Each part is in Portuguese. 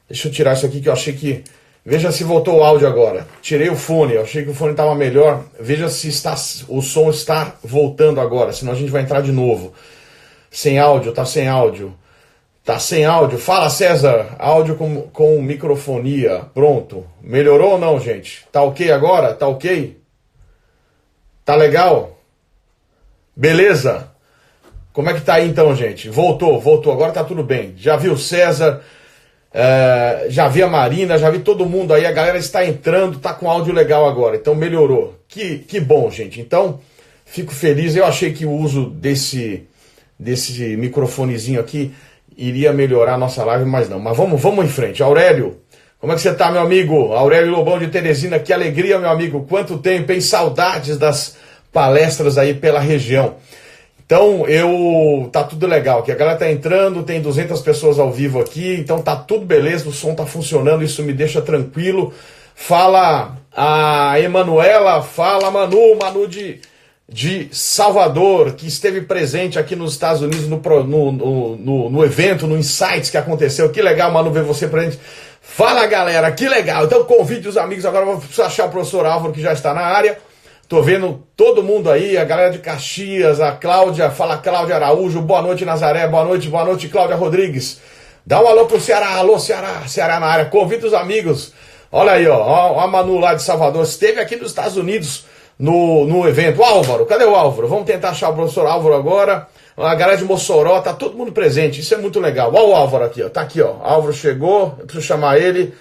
Deixa eu tirar isso aqui que eu achei que... Veja se voltou o áudio agora. Tirei o fone, eu achei que o fone estava melhor. Veja se o som está voltando agora, senão a gente vai entrar de novo. Sem áudio, tá sem áudio. Tá sem áudio. Fala, César. Áudio com microfonia. Pronto. Melhorou ou não, gente? Tá ok agora? Tá ok? Tá legal? Beleza? Como é que tá aí então, gente? Voltou. Agora tá tudo bem. Já vi o César, já vi a Marina, já vi todo mundo aí. A galera está entrando, tá com áudio legal agora. Então melhorou. Que bom, gente. Então, fico feliz. Eu achei que o uso desse microfonezinho aqui iria melhorar a nossa live, mas não. Mas vamos em frente. Aurélio, como é que você tá, meu amigo? Aurélio Lobão de Teresina, que alegria, meu amigo. Quanto tempo, hein? Saudades das palestras aí pela região. Então, tá tudo legal aqui. A galera tá entrando, tem 200 pessoas ao vivo aqui, então tá tudo beleza, o som tá funcionando, isso me deixa tranquilo. Fala a Emanuela, fala Manu de Salvador, que esteve presente aqui nos Estados Unidos no evento, no Insights que aconteceu. Que legal, Manu, ver você presente. Fala, galera, que legal. Então convide os amigos, agora eu vou achar o professor Álvaro, que já está na área. Tô vendo todo mundo aí, a galera de Caxias, a Cláudia, fala Cláudia Araújo, boa noite Nazaré, boa noite Cláudia Rodrigues. Dá um alô pro Ceará, alô Ceará na área, convida os amigos. Olha aí, ó, a Manu lá de Salvador, esteve aqui nos Estados Unidos no evento. O Álvaro, cadê o Álvaro? Vamos tentar achar o professor Álvaro agora. A galera de Mossoró, tá todo mundo presente, isso é muito legal. Olha o Álvaro aqui, ó, tá aqui, ó. Álvaro chegou, eu preciso chamar ele.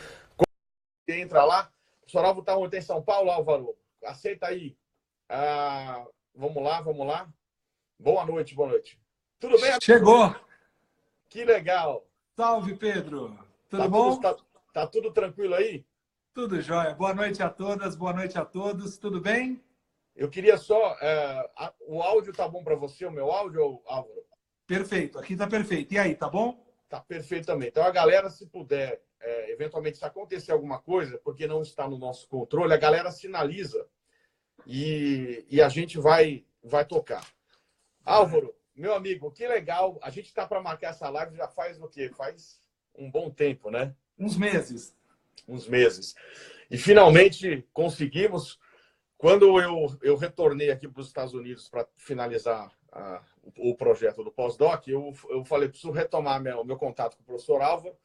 Entra lá. O professor Álvaro tá onde? Em São Paulo, Álvaro? Aceita aí. Vamos lá. Boa noite. Tudo bem? Chegou! Que legal. Salve, Pedro! Tudo bom? Tá tudo tranquilo aí? Tudo jóia. Boa noite a todas, boa noite a todos. Tudo bem? Eu queria só... o áudio tá bom para você, o meu áudio, Álvaro? Perfeito, aqui tá perfeito. E aí, tá bom? Tá perfeito também. Então, a galera, se puder, eventualmente, se acontecer alguma coisa, porque não está no nosso controle, a galera sinaliza e a gente vai tocar. Álvaro, meu amigo, que legal. A gente está para marcar essa live já faz o quê? Faz um bom tempo, né? Uns meses. Uns meses. E finalmente conseguimos. Quando eu retornei aqui para os Estados Unidos para finalizar o projeto do pós-doc, eu falei, preciso retomar o meu contato com o professor Álvaro,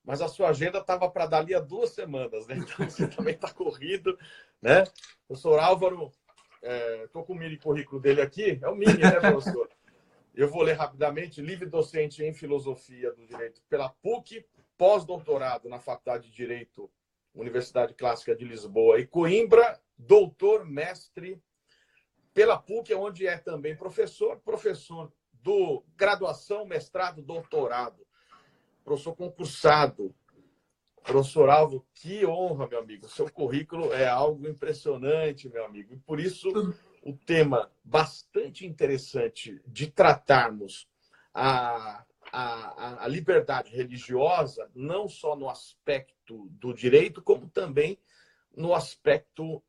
mas a sua agenda estava para dali a 2 semanas, né? Então você também está corrido, né? Professor Álvaro, estou com o mini currículo dele aqui, é o mini, né, professor? Eu vou ler rapidamente: livre docente em filosofia do direito pela PUC, pós-doutorado na Faculdade de Direito, Universidade Clássica de Lisboa e Coimbra, doutor, mestre pela PUC, onde é também professor do graduação, mestrado, doutorado, professor concursado. Professor Álvaro, que honra, meu amigo. Seu currículo é algo impressionante, meu amigo. E por isso, o tema bastante interessante de tratarmos a liberdade religiosa, não só no aspecto do direito, como também no aspecto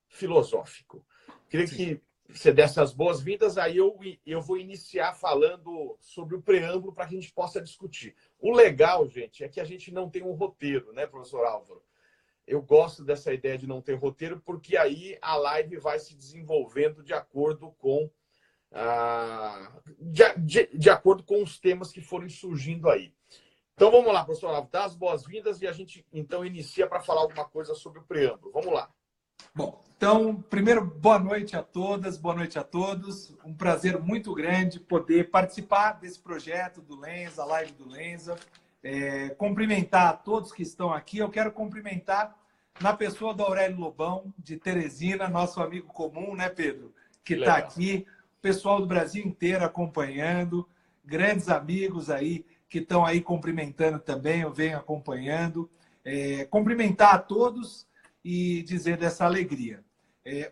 filosófico. Queria que você desse as boas-vindas, aí eu vou iniciar falando sobre o preâmbulo para que a gente possa discutir. O legal, gente, é que a gente não tem um roteiro, né, professor Álvaro? Eu gosto dessa ideia de não ter roteiro, porque aí a live vai se desenvolvendo de acordo com de acordo com os temas que forem surgindo aí. Então vamos lá, professor Álvaro, dá as boas-vindas e a gente então inicia para falar alguma coisa sobre o preâmbulo. Vamos lá. Bom, então, primeiro, boa noite a todas, boa noite a todos. Um prazer muito grande poder participar desse projeto do Lenza, a live do Lenza. Cumprimentar a todos que estão aqui. Eu quero cumprimentar na pessoa do Aurélio Lobão, de Teresina, nosso amigo comum, né, Pedro? Que está aqui. O pessoal do Brasil inteiro acompanhando. Grandes amigos aí que estão aí cumprimentando também, eu venho acompanhando. Cumprimentar a todos e dizer dessa alegria.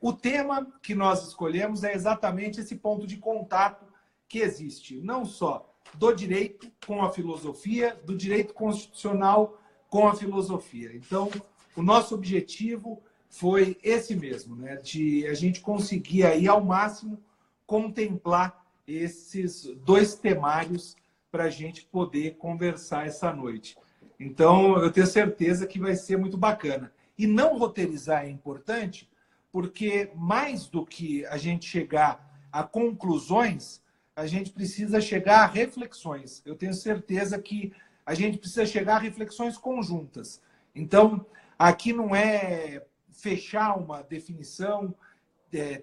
O tema que nós escolhemos é exatamente esse ponto de contato que existe, não só do direito com a filosofia, do direito constitucional com a filosofia. Então, o nosso objetivo foi esse mesmo, né? De a gente conseguir aí, ao máximo, contemplar esses 2 temários para a gente poder conversar essa noite. Então, eu tenho certeza que vai ser muito bacana. E não roteirizar é importante, porque mais do que a gente chegar a conclusões, a gente precisa chegar a reflexões. Eu tenho certeza que a gente precisa chegar a reflexões conjuntas. Então, aqui não é fechar uma definição,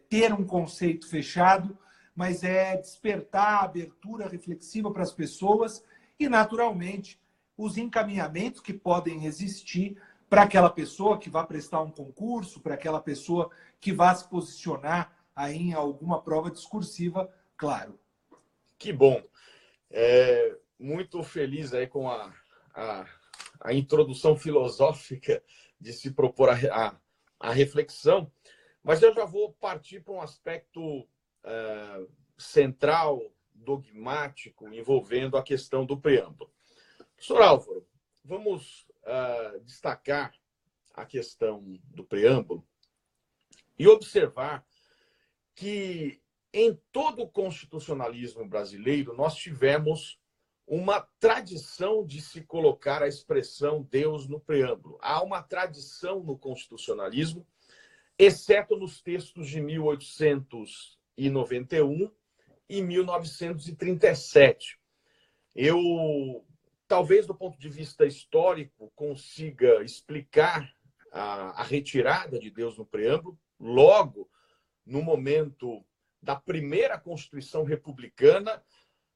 ter um conceito fechado, mas é despertar a abertura reflexiva para as pessoas e, naturalmente, os encaminhamentos que podem existir para aquela pessoa que vai prestar um concurso, para aquela pessoa que vai se posicionar aí em alguma prova discursiva, claro. Que bom. Muito feliz aí com a introdução filosófica de se propor a reflexão, mas eu já vou partir para um aspecto central, dogmático, envolvendo a questão do preâmbulo. Professor Álvaro, vamos destacar a questão do preâmbulo e observar que em todo o constitucionalismo brasileiro nós tivemos uma tradição de se colocar a expressão Deus no preâmbulo. Há uma tradição no constitucionalismo, exceto nos textos de 1891 e 1937. Eu, talvez do ponto de vista histórico, consiga explicar a retirada de Deus no preâmbulo logo no momento da primeira Constituição republicana,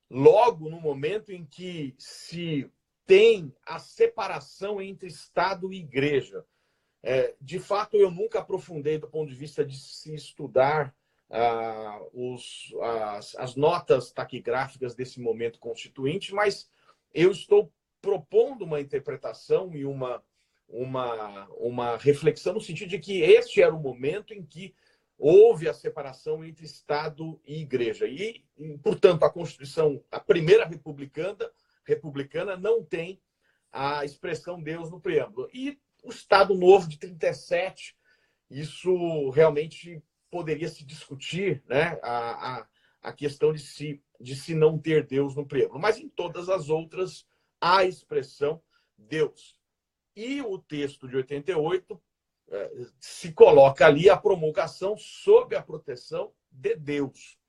logo no momento em que se tem a separação entre Estado e Igreja. De fato, eu nunca aprofundei do ponto de vista de se estudar as notas taquigráficas desse momento constituinte, mas eu estou propondo uma interpretação e uma reflexão no sentido de que este era o momento em que houve a separação entre Estado e Igreja. E portanto, a Constituição, a primeira republicana não tem a expressão Deus no preâmbulo. E o Estado Novo de 37, isso realmente poderia se discutir, né? A questão de se não ter Deus no preâmbulo. Mas em todas as outras, há a expressão Deus. E o texto de 88 se coloca ali a promulgação sob a proteção de Deus.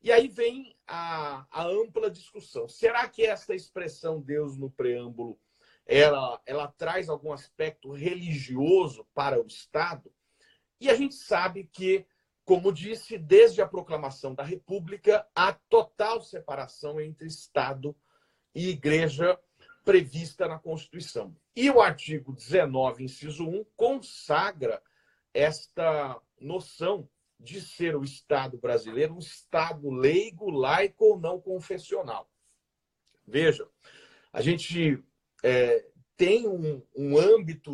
E aí vem a ampla discussão. Será que essa expressão Deus no preâmbulo ela traz algum aspecto religioso para o Estado? E a gente sabe que, como disse, desde a proclamação da República, há total separação entre Estado e Igreja prevista na Constituição. E o artigo 19, inciso 1, consagra esta noção de ser o Estado brasileiro um Estado leigo, laico ou não confessional. Veja, a gente tem um âmbito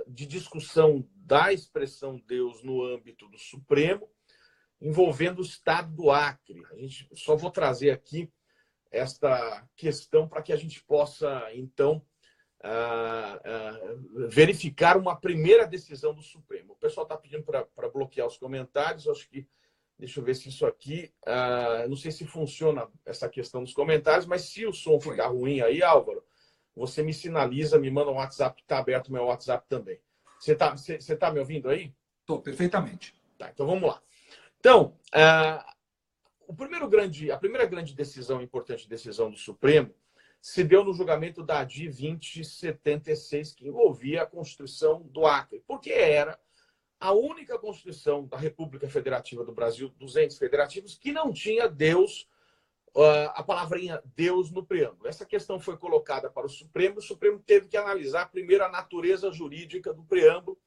de discussão da expressão Deus no âmbito do Supremo, envolvendo o Estado do Acre. A gente só vou trazer aqui esta questão para que a gente possa, então, verificar uma primeira decisão do Supremo. O pessoal está pedindo para bloquear os comentários. Acho que, deixa eu ver se isso aqui... não sei se funciona essa questão dos comentários, mas se o som ficar ruim aí, Álvaro, você me sinaliza, me manda um WhatsApp, que está aberto o meu WhatsApp também. Você tá me ouvindo aí? Estou, perfeitamente. Tá, então vamos lá. Então, a primeira grande decisão, importante decisão do Supremo, se deu no julgamento da ADI 2076, que envolvia a Constituição do Acre, porque era a única Constituição da República Federativa do Brasil, dos entes federativos, que não tinha Deus, a palavrinha Deus no preâmbulo. Essa questão foi colocada para o Supremo teve que analisar primeiro a natureza jurídica do preâmbulo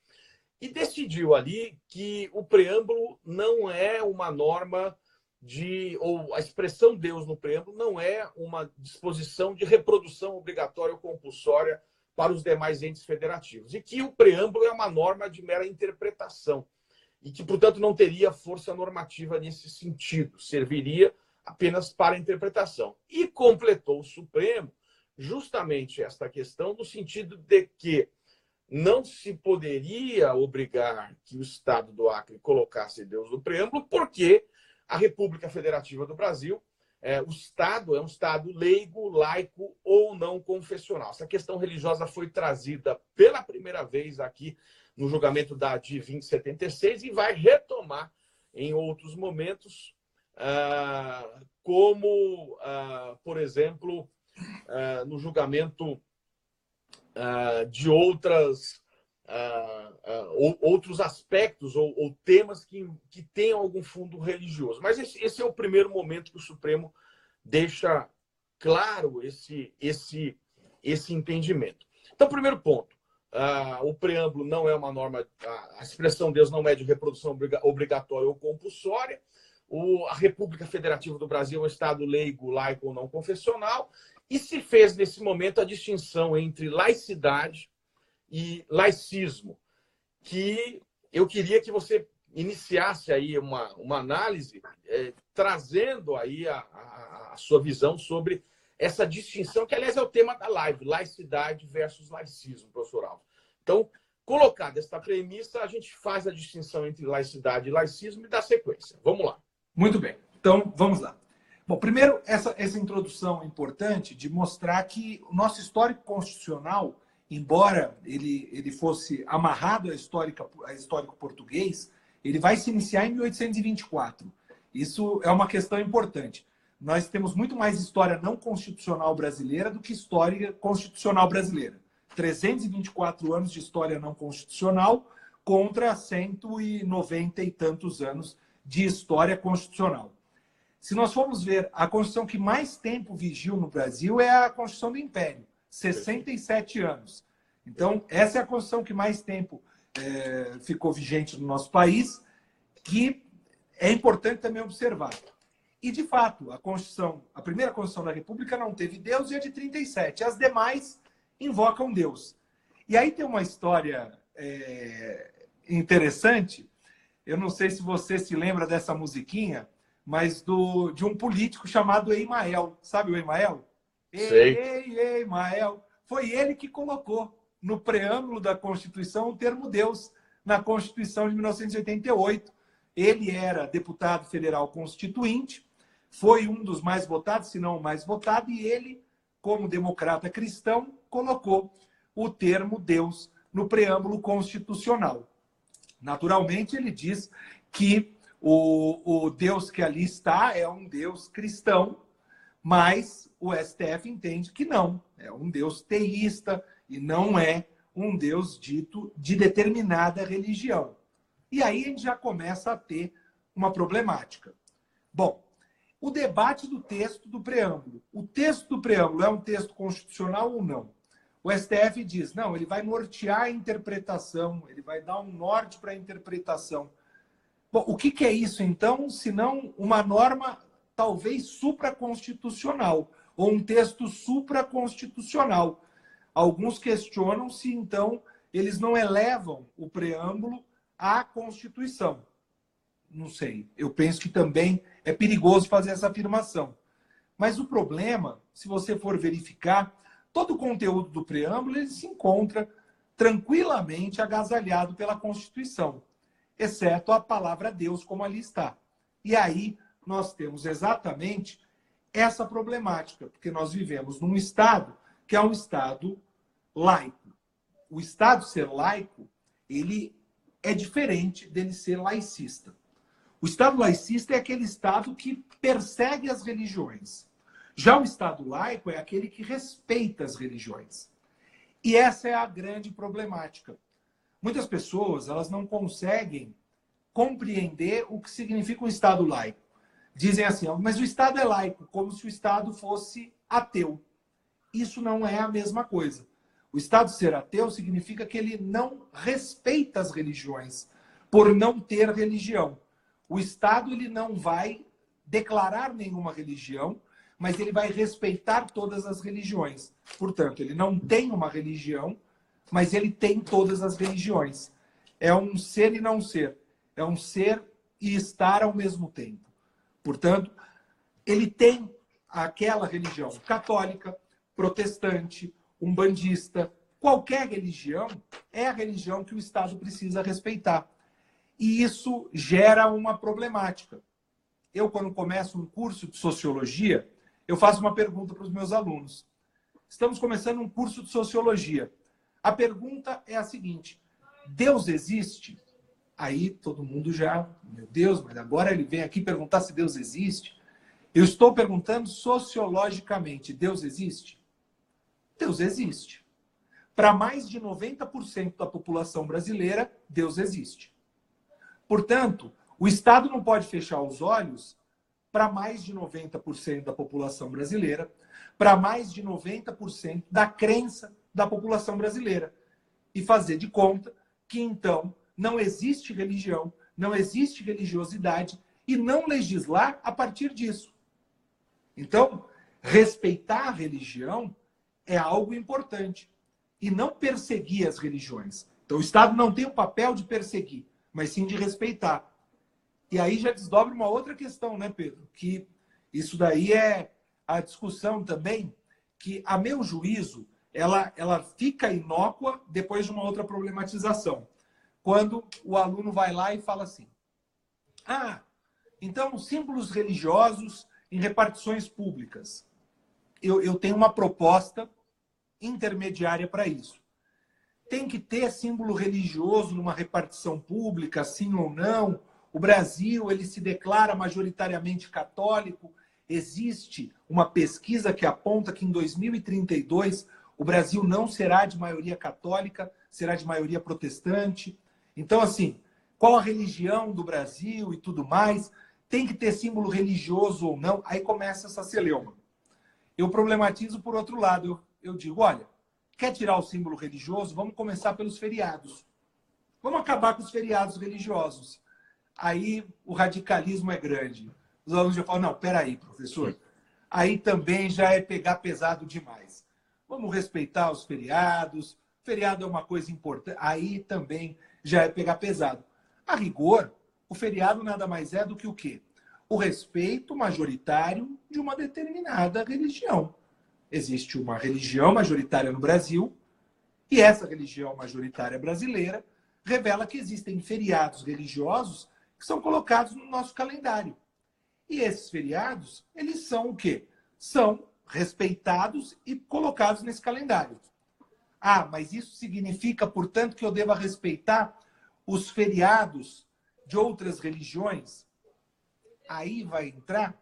e decidiu ali que o preâmbulo não é uma norma ou a expressão Deus no preâmbulo não é uma disposição de reprodução obrigatória ou compulsória para os demais entes federativos, e que o preâmbulo é uma norma de mera interpretação e que, portanto, não teria força normativa nesse sentido, serviria apenas para interpretação. E completou o Supremo justamente esta questão no sentido de que não se poderia obrigar que o Estado do Acre colocasse Deus no preâmbulo, porque a República Federativa do Brasil o Estado é um Estado leigo, laico ou não confessional. Essa questão religiosa foi trazida pela primeira vez aqui no julgamento da ADI 2076 e vai retomar em outros momentos, como, por exemplo, no julgamento de outros aspectos ou temas que tenham algum fundo religioso. Mas esse é o primeiro momento que o Supremo deixa claro esse entendimento. Então, primeiro ponto, o preâmbulo não é uma norma, a expressão Deus não é de reprodução obrigatória ou compulsória, a República Federativa do Brasil é um Estado leigo, laico ou não confessional, e se fez, nesse momento, a distinção entre laicidade e laicismo, que eu queria que você iniciasse aí uma análise, trazendo aí a sua visão sobre essa distinção, que, aliás, é o tema da live, laicidade versus laicismo, professor Alves. Então, colocada esta premissa, a gente faz a distinção entre laicidade e laicismo e dá sequência. Vamos lá. Muito bem. Então, vamos lá. Bom, primeiro, essa introdução importante de mostrar que o nosso histórico constitucional, embora ele fosse amarrado a histórico português, ele vai se iniciar em 1824. Isso é uma questão importante. Nós temos muito mais história não constitucional brasileira do que história constitucional brasileira. 324 anos de história não constitucional contra 190 e tantos anos de história constitucional. Se nós formos ver, a Constituição que mais tempo vigiu no Brasil é a Constituição do Império, 67 anos. Então, essa é a Constituição que mais tempo ficou vigente no nosso país, que é importante também observar. E, de fato, a primeira Constituição da República não teve Deus e é de 37. As demais invocam Deus. E aí tem uma história interessante. Eu não sei se você se lembra dessa musiquinha, mas de um político chamado Emael. Sabe o Emael? Sei. Emael. Foi ele que colocou no preâmbulo da Constituição o termo Deus, na Constituição de 1988. Ele era deputado federal constituinte, foi um dos mais votados, se não o mais votado, e ele, como democrata cristão, colocou o termo Deus no preâmbulo constitucional. Naturalmente, ele diz que o Deus que ali está é um Deus cristão, mas o STF entende que não. É um Deus teísta e não é um Deus dito de determinada religião. E aí a gente já começa a ter uma problemática. Bom, o debate do texto do preâmbulo. O texto do preâmbulo é um texto constitucional ou não? O STF diz, não, ele vai nortear a interpretação, ele vai dar um norte para a interpretação. Bom, o que é isso, então, se não uma norma talvez supraconstitucional, ou um texto supraconstitucional? Alguns questionam se, então, eles não elevam o preâmbulo à Constituição. Não sei, eu penso que também é perigoso fazer essa afirmação. Mas o problema, se você for verificar, todo o conteúdo do preâmbulo ele se encontra tranquilamente agasalhado pela Constituição, exceto a palavra Deus, como ali está. E aí nós temos exatamente essa problemática, porque nós vivemos num Estado que é um Estado laico. O Estado ser laico, ele é diferente dele ser laicista. O Estado laicista é aquele Estado que persegue as religiões. Já o Estado laico é aquele que respeita as religiões. E essa é a grande problemática. Muitas pessoas elas não conseguem compreender o que significa um Estado laico. Dizem assim, mas o Estado é laico, como se o Estado fosse ateu. Isso não é a mesma coisa. O Estado ser ateu significa que ele não respeita as religiões, por não ter religião. O Estado ele não vai declarar nenhuma religião, mas ele vai respeitar todas as religiões. Portanto, ele não tem uma religião, mas ele tem todas as religiões. É um ser e não ser. É um ser e estar ao mesmo tempo. Portanto, ele tem aquela religião católica, protestante, umbandista, qualquer religião é a religião que o Estado precisa respeitar. E isso gera uma problemática. eu quando começo um curso de sociologia, eu faço uma pergunta para os meus alunos. Estamos começando um curso de sociologia. A pergunta é a seguinte: Deus existe? Aí todo mundo já, meu Deus, mas agora ele vem aqui perguntar se Deus existe. Eu estou perguntando sociologicamente, Deus existe? Deus existe. Para mais de 90% da população brasileira, Deus existe. Portanto, o Estado não pode fechar os olhos para mais de 90% da população brasileira, para mais de 90% da crença da população brasileira e fazer de conta que, então, não existe religião, não existe religiosidade e não legislar a partir disso. Então, respeitar a religião é algo importante e não perseguir as religiões. Então, o Estado não tem o papel de perseguir, mas sim de respeitar. E aí já desdobra uma outra questão, né, Pedro? Que isso daí é a discussão também, que, a meu juízo, ela fica inócua depois de uma outra problematização. Quando o aluno vai lá e fala assim: ah, então símbolos religiosos em repartições públicas. Eu tenho uma proposta intermediária para isso. Tem que ter símbolo religioso numa repartição pública, sim ou não? O Brasil, ele se declara majoritariamente católico. Existe uma pesquisa que aponta que em 2032 o Brasil não será de maioria católica, será de maioria protestante. Então, assim, qual a religião do Brasil e tudo mais? Tem que ter símbolo religioso ou não? Aí começa essa celeuma. Eu problematizo por outro lado. Eu digo, olha, quer tirar o símbolo religioso? Vamos começar pelos feriados. Vamos acabar com os feriados religiosos. Aí o radicalismo é grande. Os alunos já falam, não, peraí, professor. Aí também já é pegar pesado demais. Vamos respeitar os feriados. Feriado é uma coisa importante. Aí também já é pegar pesado. A rigor, o feriado nada mais é do que o quê? O respeito majoritário de uma determinada religião. Existe uma religião majoritária no Brasil e essa religião majoritária brasileira revela que existem feriados religiosos que são colocados no nosso calendário. E esses feriados, eles são o quê? São respeitados e colocados nesse calendário. Ah, mas isso significa, portanto, que eu deva respeitar os feriados de outras religiões? Aí vai entrar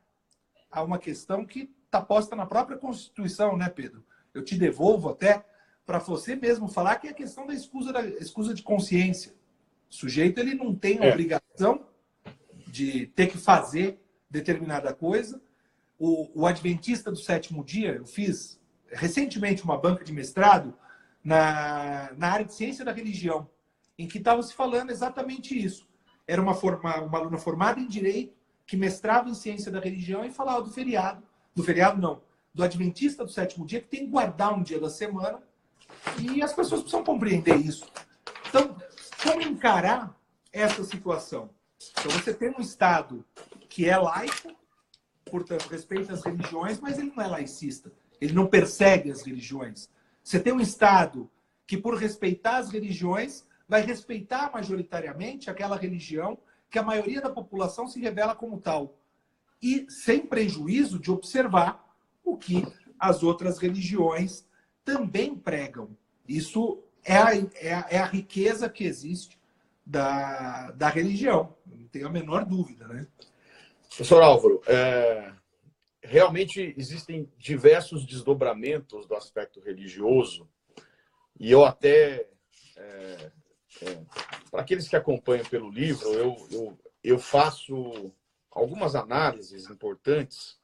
a uma questão que está posta na própria Constituição, né, Pedro? Eu te devolvo até para você mesmo falar, que é a questão da escusa de consciência. O sujeito, ele não tem a obrigação de ter que fazer determinada coisa. O adventista do sétimo dia, eu fiz recentemente uma banca de mestrado na área de ciência da religião, em que estava se falando exatamente isso. Era uma aluna formada em Direito, que mestrava em ciência da religião e falava do feriado não, do adventista do sétimo dia, que tem que guardar um dia da semana, e as pessoas precisam compreender isso. Então, como encarar essa situação? Então, você tem um Estado que é laico, portanto, respeita as religiões, mas ele não é laicista. Ele não persegue as religiões. Você tem um Estado que, por respeitar as religiões, vai respeitar majoritariamente aquela religião que a maioria da população se revela como tal. E sem prejuízo de observar o que as outras religiões também pregam. Isso é a riqueza que existe da religião. Não tenho a menor dúvida, né? Professor Álvaro, realmente existem diversos desdobramentos do aspecto religioso, e eu até, para aqueles que acompanham pelo livro, eu faço algumas análises importantes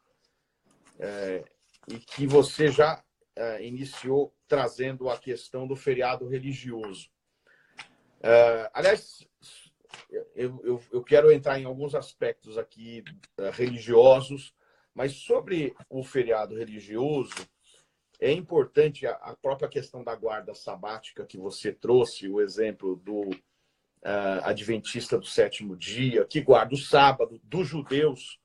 e que você já iniciou trazendo a questão do feriado religioso. Aliás, eu quero entrar em alguns aspectos aqui religiosos, mas sobre o feriado religioso, é importante a própria questão da guarda sabática que você trouxe, o exemplo do adventista do sétimo dia, que guarda o sábado, dos judeus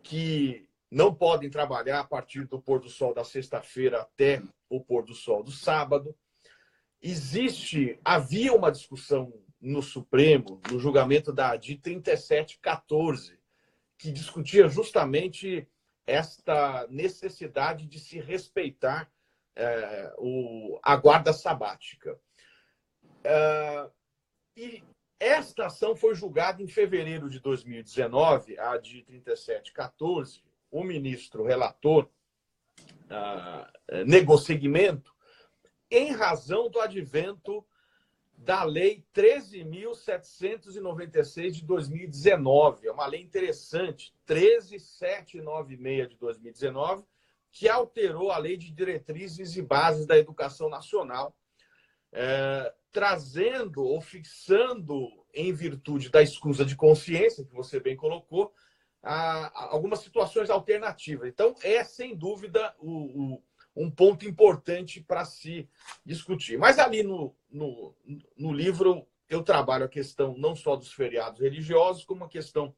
que não podem trabalhar a partir do pôr do sol da sexta-feira até o pôr do sol do sábado. Havia uma discussão no Supremo, no julgamento da ADI 3714, que discutia justamente esta necessidade de se respeitar a guarda sabática. E esta ação foi julgada em fevereiro de 2019, a de 3714. O ministro relator negou seguimento em razão do advento da Lei 13.796 de 2019. É uma lei interessante, 13.796 de 2019, que alterou a Lei de Diretrizes e Bases da Educação Nacional, trazendo ou fixando, em virtude da escusa de consciência, que você bem colocou, algumas situações alternativas. Então, sem dúvida, um ponto importante para se discutir. Mas ali no livro eu trabalho a questão não só dos feriados religiosos, como a questão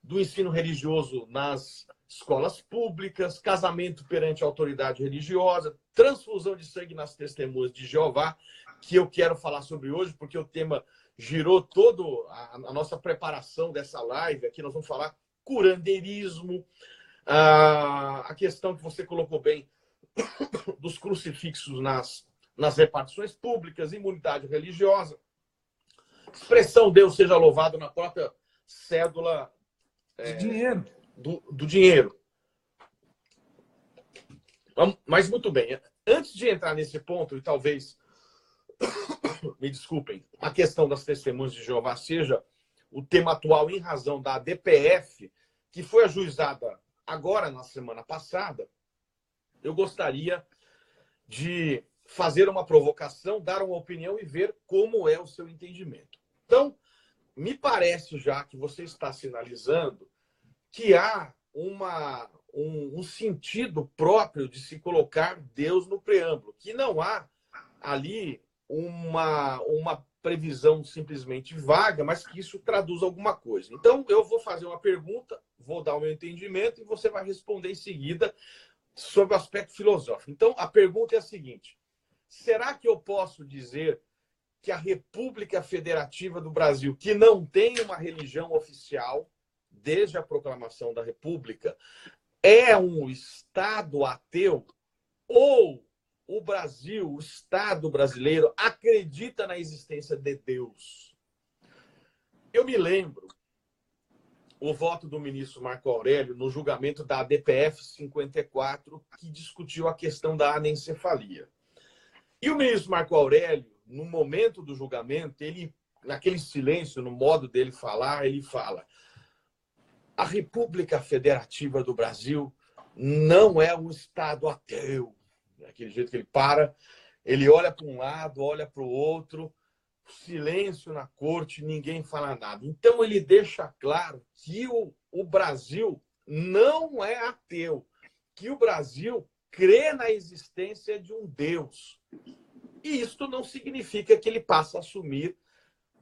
do ensino religioso nas escolas públicas, casamento perante a autoridade religiosa, transfusão de sangue nas testemunhas de Jeová, que eu quero falar sobre hoje, porque o tema girou toda a nossa preparação dessa live. Aqui nós vamos falar curandeirismo, a questão que você colocou bem dos crucifixos nas repartições públicas, imunidade religiosa, expressão Deus seja louvado na própria cédula de dinheiro. Do dinheiro. Mas muito bem, antes de entrar nesse ponto, e talvez, me desculpem, a questão das testemunhas de Jeová seja o tema atual em razão da DPF, que foi ajuizada agora na semana passada, eu gostaria de fazer uma provocação, dar uma opinião e ver como é o seu entendimento. Então, me parece já que você está sinalizando que há um sentido próprio de se colocar Deus no preâmbulo, que não há ali uma previsão simplesmente vaga, mas que isso traduz alguma coisa. Então, eu vou fazer uma pergunta, vou dar o meu entendimento e você vai responder em seguida sobre o aspecto filosófico. Então, a pergunta é a seguinte: será que eu posso dizer que a República Federativa do Brasil, que não tem uma religião oficial desde a proclamação da República, é um Estado ateu? Ou o Brasil, o Estado brasileiro, acredita na existência de Deus? Eu me lembro o voto do ministro Marco Aurélio no julgamento da ADPF 54, que discutiu a questão da anencefalia. E o ministro Marco Aurélio, no momento do julgamento, ele, naquele silêncio, no modo dele falar, ele fala: a República Federativa do Brasil não é um Estado ateu. Daquele jeito que ele para, ele olha para um lado, olha para o outro, silêncio na corte, ninguém fala nada. Então ele deixa claro que o Brasil não é ateu, que o Brasil crê na existência de um Deus. E isto não significa que ele passa a assumir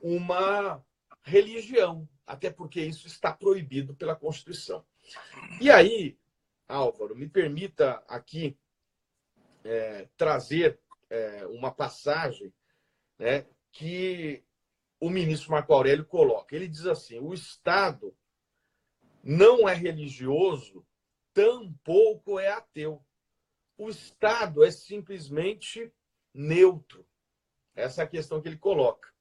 uma religião, até porque isso está proibido pela Constituição. E aí, Álvaro, me permita aqui trazer uma passagem, né, que o ministro Marco Aurélio coloca. Ele diz assim: o Estado não é religioso, tampouco é ateu. O Estado é simplesmente neutro. Essa é a questão que ele coloca.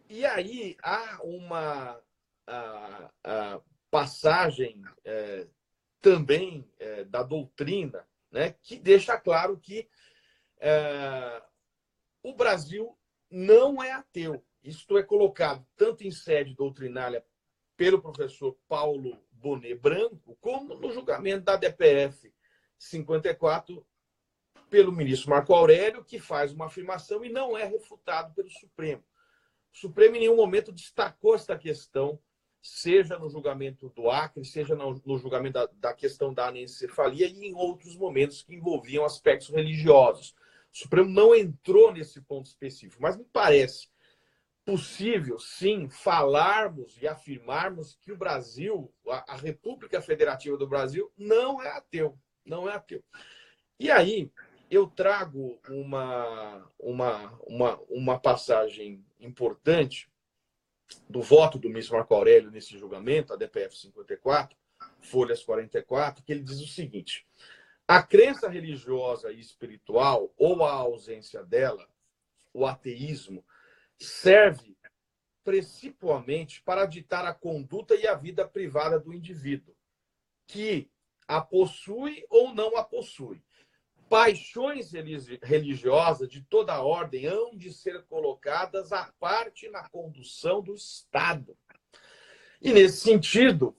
E aí há uma passagem também da doutrina, né, que deixa claro que o Brasil não é ateu. Isto é colocado tanto em sede doutrinária pelo professor Paulo Bonet Branco, como no julgamento da DPF 54 pelo ministro Marco Aurélio, que faz uma afirmação e não é refutado pelo Supremo. O Supremo em nenhum momento destacou esta questão, seja no julgamento do Acre, seja no julgamento da questão da anencefalia e em outros momentos que envolviam aspectos religiosos. O Supremo não entrou nesse ponto específico, mas me parece possível, sim, falarmos e afirmarmos que o Brasil, a República Federativa do Brasil, não é ateu. Não é ateu. E aí eu trago uma passagem importante do voto do ministro Marco Aurélio nesse julgamento, a DPF 54, folhas 44, que ele diz o seguinte: a crença religiosa e espiritual, ou a ausência dela, o ateísmo, serve principalmente para ditar a conduta e a vida privada do indivíduo, que a possui ou não a possui. Paixões religiosas de toda a ordem hão de ser colocadas à parte na condução do Estado. E, nesse sentido,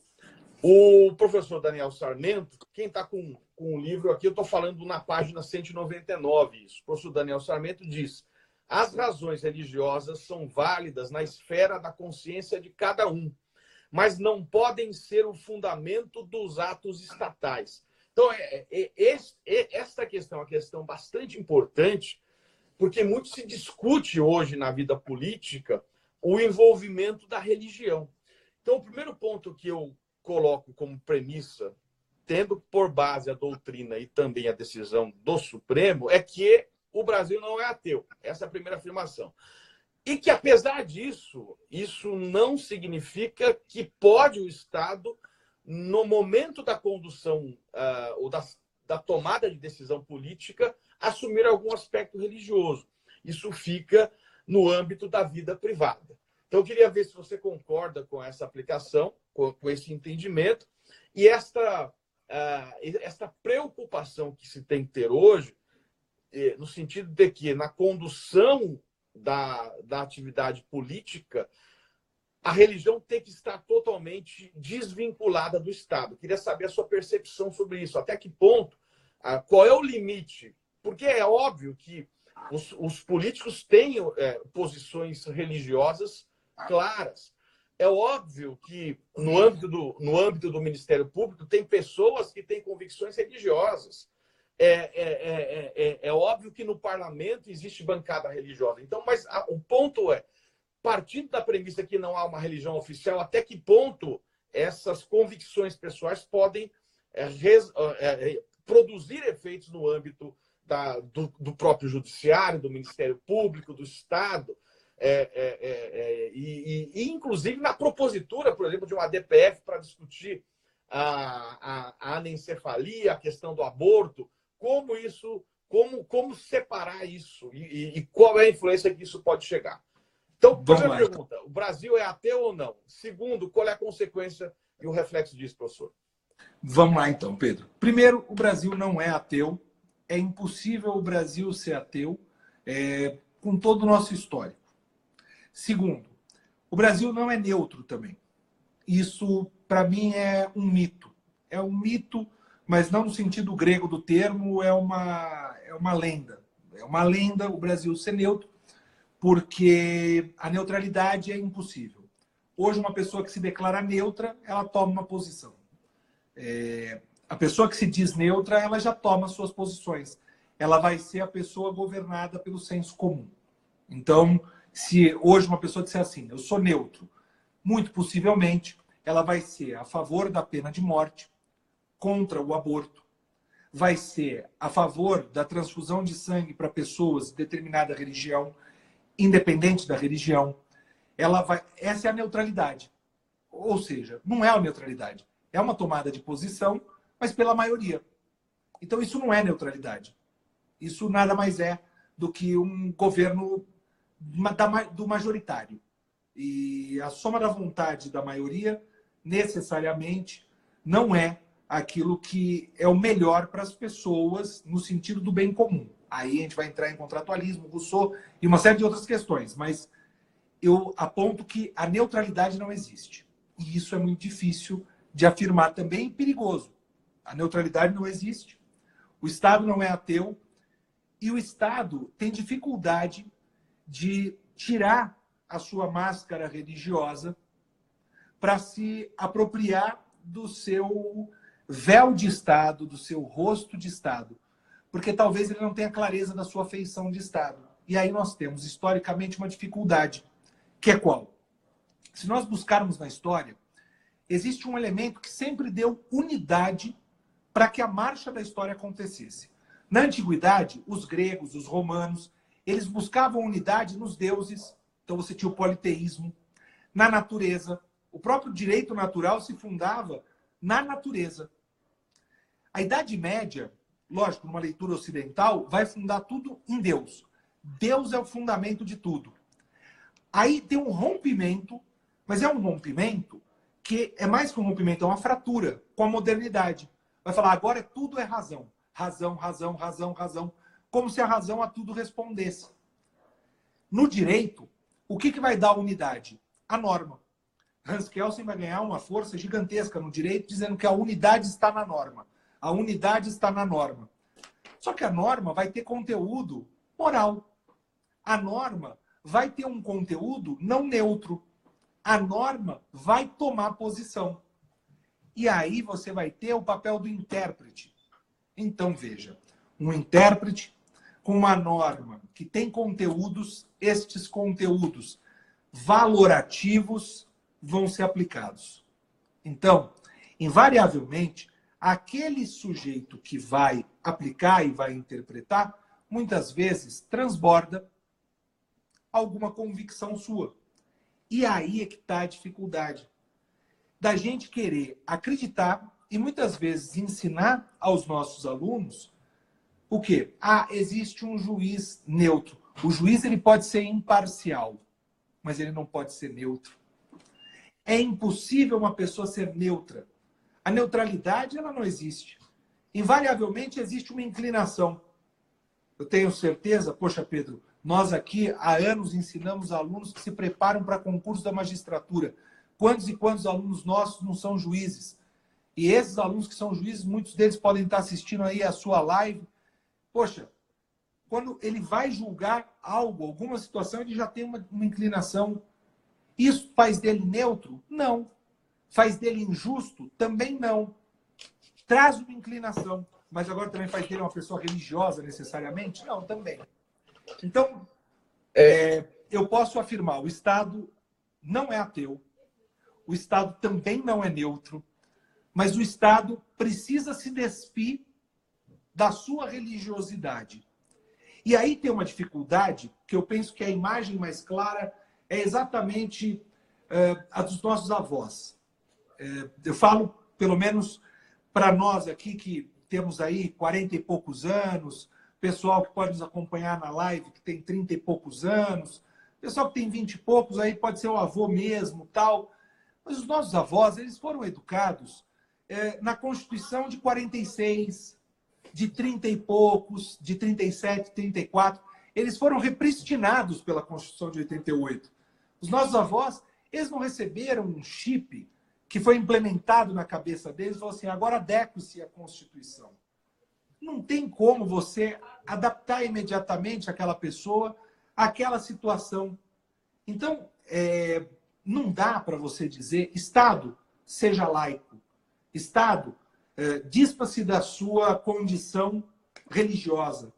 o professor Daniel Sarmento, quem está com o livro aqui, eu estou falando na página 199, isso. O professor Daniel Sarmento diz: as razões religiosas são válidas na esfera da consciência de cada um, mas não podem ser o fundamento dos atos estatais. Então, esta questão é uma questão bastante importante, porque muito se discute hoje na vida política o envolvimento da religião. Então, o primeiro ponto que eu coloco como premissa, tendo por base a doutrina e também a decisão do Supremo, é que o Brasil não é ateu. Essa é a primeira afirmação. E que, apesar disso, isso não significa que pode o Estado, no momento da condução ou da tomada de decisão política, assumir algum aspecto religioso. Isso fica no âmbito da vida privada. Então, eu queria ver se você concorda com essa aplicação, com esse entendimento, e esta preocupação que se tem que ter hoje, no sentido de que, na condução da atividade política, a religião tem que estar totalmente desvinculada do Estado. Queria saber a sua percepção sobre isso. Até que ponto, qual é o limite? Porque é óbvio que os políticos têm posições religiosas claras. É óbvio que, no âmbito do Ministério Público, tem pessoas que têm convicções religiosas. É óbvio que no parlamento existe bancada religiosa. Então, mas o ponto é, partindo da premissa que não há uma religião oficial, até que ponto essas convicções pessoais podem produzir efeitos no âmbito do próprio judiciário, do Ministério Público, do Estado, e inclusive na propositura, por exemplo, de uma DPF para discutir a anencefalia, a questão do aborto, como separar isso e qual é a influência que isso pode chegar. Então, primeira pergunta: o Brasil é ateu ou não? Segundo, qual é a consequência e o reflexo disso, professor? Vamos lá, então, Pedro. Primeiro, o Brasil não é ateu. É impossível o Brasil ser ateu com todo o nosso histórico. Segundo, o Brasil não é neutro também. Isso, para mim, é um mito. É um mito, mas não no sentido grego do termo, é uma lenda. É uma lenda o Brasil ser neutro, porque a neutralidade é impossível. Hoje, uma pessoa que se declara neutra, ela toma uma posição. A pessoa que se diz neutra, ela já toma suas posições. Ela vai ser a pessoa governada pelo senso comum. Então, se hoje uma pessoa disser assim, eu sou neutro, muito possivelmente ela vai ser a favor da pena de morte, contra o aborto, vai ser a favor da transfusão de sangue para pessoas de determinada religião, independente da religião. Essa é a neutralidade. Ou seja, não é a neutralidade. É uma tomada de posição, mas pela maioria. Então, isso não é neutralidade. Isso nada mais é do que um governo do majoritário. E a soma da vontade da maioria, necessariamente, não é aquilo que é o melhor para as pessoas no sentido do bem comum. Aí a gente vai entrar em contratualismo, Rousseau e uma série de outras questões. Mas eu aponto que a neutralidade não existe. E isso é muito difícil de afirmar também, e perigoso. A neutralidade não existe, o Estado não é ateu, e o Estado tem dificuldade de tirar a sua máscara religiosa para se apropriar do seu véu de Estado, do seu rosto de Estado, porque talvez ele não tenha clareza da sua feição de Estado. E aí nós temos, historicamente, uma dificuldade, que é qual? Se nós buscarmos na história, existe um elemento que sempre deu unidade para que a marcha da história acontecesse. Na antiguidade, os gregos, os romanos, eles buscavam unidade nos deuses. Então você tinha o politeísmo. na natureza. O próprio direito natural se fundava na natureza. A Idade Média, lógico, numa leitura ocidental, vai fundar tudo em Deus. Deus é o fundamento de tudo. Aí tem um rompimento, mas é um rompimento que é mais que um rompimento, é uma fratura com a modernidade. Vai falar, agora tudo é razão. Razão, razão, razão, razão. Como se a razão a tudo respondesse. No direito, o que vai dar unidade? A norma. Hans Kelsen vai ganhar uma força gigantesca no direito, dizendo que a unidade está na norma. A unidade está na norma. Só que a norma vai ter conteúdo moral. A norma vai ter um conteúdo não neutro. A norma vai tomar posição. E aí você vai ter o papel do intérprete. Então, veja, um intérprete com uma norma que tem conteúdos, estes conteúdos valorativos vão ser aplicados. Então, invariavelmente, aquele sujeito que vai aplicar e vai interpretar, muitas vezes transborda alguma convicção sua. E aí é que está a dificuldade da gente querer acreditar e muitas vezes ensinar aos nossos alunos o quê? Ah, existe um juiz neutro. O juiz ele pode ser imparcial, mas ele não pode ser neutro. É impossível uma pessoa ser neutra. A neutralidade ela não existe. Invariavelmente existe uma inclinação. Eu tenho certeza, poxa Pedro, nós aqui há anos ensinamos alunos que se preparam para concurso da magistratura. Quantos e quantos alunos nossos não são juízes? E esses alunos que são juízes, muitos deles podem estar assistindo aí a sua live. Poxa, quando ele vai julgar algo, alguma situação, ele já tem uma inclinação. Isso faz dele neutro? Não. Faz dele injusto? Também não. Traz uma inclinação. Mas agora também faz dele uma pessoa religiosa, necessariamente? Não, também. Então, eu posso afirmar, o Estado não é ateu, o Estado também não é neutro, mas o Estado precisa se despir da sua religiosidade. E aí tem uma dificuldade, que eu penso que a imagem mais clara é exatamente a dos nossos avós. Eu falo, pelo menos para nós aqui, que temos aí 40 e poucos anos, pessoal que pode nos acompanhar na live, que tem 30 e poucos anos, pessoal que tem 20 e poucos, aí pode ser o avô mesmo, tal. Mas os nossos avós, eles foram educados na Constituição de 46, de 30 e poucos, de 37, 34. Eles foram repristinados pela Constituição de 88. Os nossos avós, eles não receberam um chip que foi implementado na cabeça deles e falou assim, agora adeque-se à Constituição. Não tem como você adaptar imediatamente aquela pessoa àquela situação. Então, não dá para você dizer, Estado, seja laico. Estado, dispa-se da sua condição religiosa.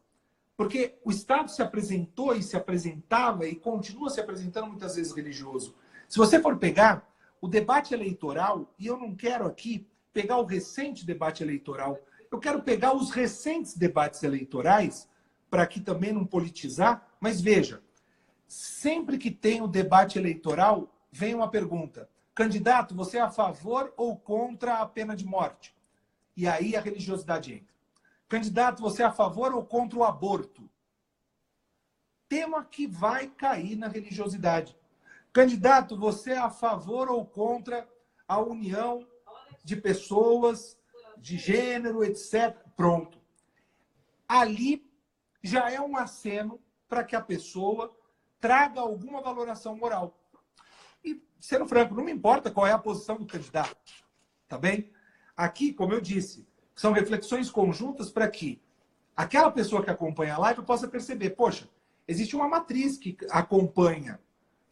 Porque o Estado se apresentou e se apresentava e continua se apresentando muitas vezes religioso. Se você for pegar o debate eleitoral, e eu não quero aqui pegar o recente debate eleitoral, eu quero pegar os recentes debates eleitorais, para aqui também não politizar, mas veja, sempre que tem o debate eleitoral, vem uma pergunta. Candidato, você é a favor ou contra a pena de morte? E aí a religiosidade entra. Candidato, você é a favor ou contra o aborto? Tema que vai cair na religiosidade. Candidato, você é a favor ou contra a união de pessoas, de gênero, etc. Pronto. Ali já é um aceno para que a pessoa traga alguma valoração moral. E, sendo franco, não me importa qual é a posição do candidato. Tá bem? Aqui, como eu disse, são reflexões conjuntas para que aquela pessoa que acompanha a live possa perceber, poxa, existe uma matriz que acompanha,